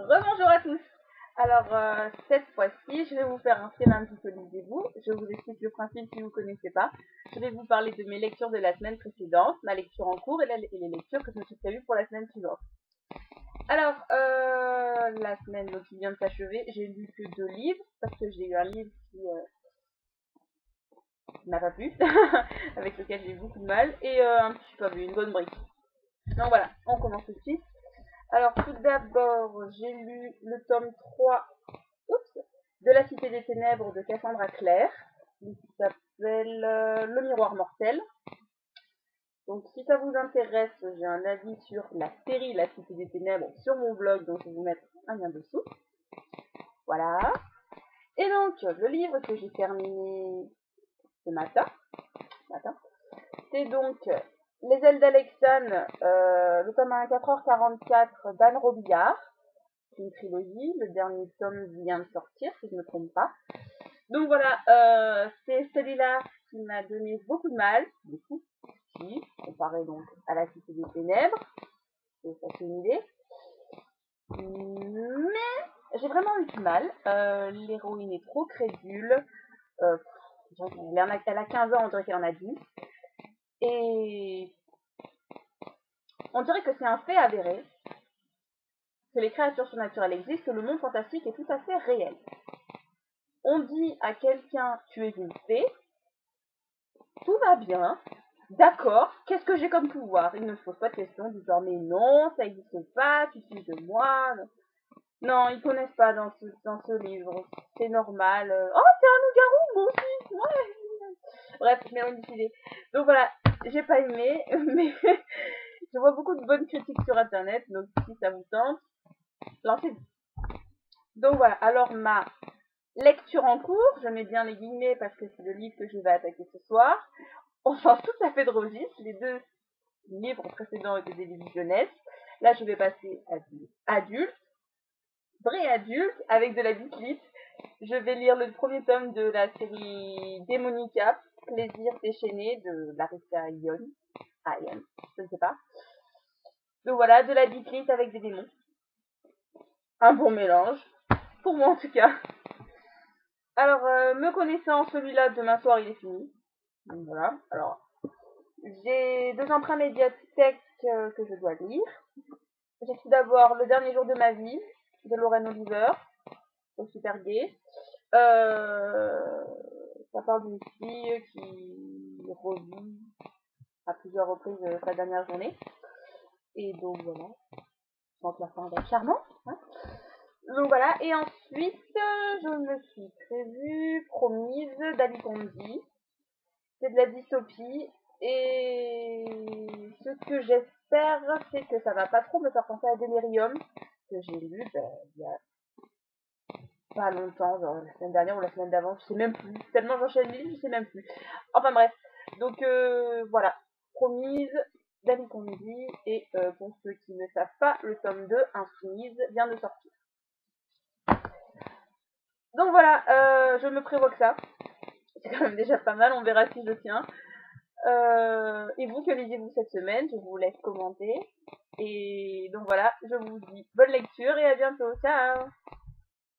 Rebonjour à tous. Alors, cette fois-ci, je vais vous faire un film un petit peu lisez-vous. Je vous explique le principe si vous ne connaissez pas. Je vais vous parler de mes lectures de la semaine précédente, ma lecture en cours et les lectures que je me suis prévues pour la semaine suivante. Alors, la semaine qui vient de s'achever, j'ai lu que 2 livres, parce que j'ai eu un livre qui m'a pas plu, avec lequel j'ai eu beaucoup de mal, et un petit peu une bonne brique. Donc voilà, on commence tout de suite. Alors tout d'abord, j'ai lu le tome 3 de La Cité des Ténèbres de Cassandra Clare, qui s'appelle Le Miroir Mortel. Donc si ça vous intéresse, j'ai un avis sur la série La Cité des Ténèbres sur mon blog, donc je vais vous mettre un lien dessous. Voilà. Et donc, le livre que j'ai terminé ce matin, c'est donc Les ailes d'Alexandre, le tome 1 4h44 d'Anne Robillard. C'est une trilogie, le dernier tome vient de sortir, si je ne me trompe pas. Donc voilà, c'est celui-là qui m'a donné beaucoup de mal, beaucoup, comparé donc à La Cité des Ténèbres, et ça fait une idée. Mais j'ai vraiment eu du mal, l'héroïne est trop crédule, elle a 15 ans, on dirait qu'elle en a 10, et on dirait que c'est un fait avéré, que les créatures surnaturelles existent, que le monde fantastique est tout à fait réel. On dit à quelqu'un tu es une fée, tout va bien, d'accord, qu'est-ce que j'ai comme pouvoir? Il ne se pose pas de questions du genre mais non, ça n'existe pas, tu te fiches de moi. Non, ils connaissent pas dans ce livre, c'est normal. Oh, c'est un loup-garou, moi aussi, ouais. Bref, je m'éloigne du sujet. Donc voilà, j'ai pas aimé, mais je vois beaucoup de bonnes critiques sur internet, donc si ça vous tente, lancez-vous. Donc voilà, alors ma lecture en cours, je mets bien les guillemets parce que c'est le livre que je vais attaquer ce soir. On change tout à fait de registre. Les 2 livres précédents étaient des livres jeunesse. Là, je vais passer à du adulte, vrai adulte, avec de la bitlite. Je vais lire le premier tome de la série Démonica, Plaisir déchaîné de Larissa Ion. Je ne sais pas. Donc voilà, de la bitlite avec des démons. Un bon mélange, pour moi en tout cas. Alors, me connaissant, celui-là, demain soir, il est fini. Donc voilà, alors, j'ai 2 emprunts médiathèques que je dois lire. J'ai tout d'abord Le dernier jour de ma vie, de Lorraine Oliver, c'est super gay. Ça parle d'une fille qui revit à plusieurs reprises sa dernière journée. Et donc voilà, je pense que la fin va être charmante. Hein. Donc voilà, et ensuite, je me suis prévue Promise d'Ali Kondi. C'est de la dystopie, et ce que j'espère, c'est que ça va pas trop me faire penser à Delirium, que j'ai lu il y a pas longtemps, genre la semaine dernière ou la semaine d'avant, je sais même plus. Tellement j'enchaîne les livres, je sais même plus. Enfin bref, donc voilà, Promise d'Ali Kondi, et pour ceux qui ne savent pas, le tome 2, Insoumise, vient de sortir. Donc voilà, je me prévois que ça. C'est quand même déjà pas mal, on verra si je tiens. Et vous, que lisez-vous cette semaine? Je vous laisse commenter. Et donc voilà, je vous dis bonne lecture et à bientôt. Ciao!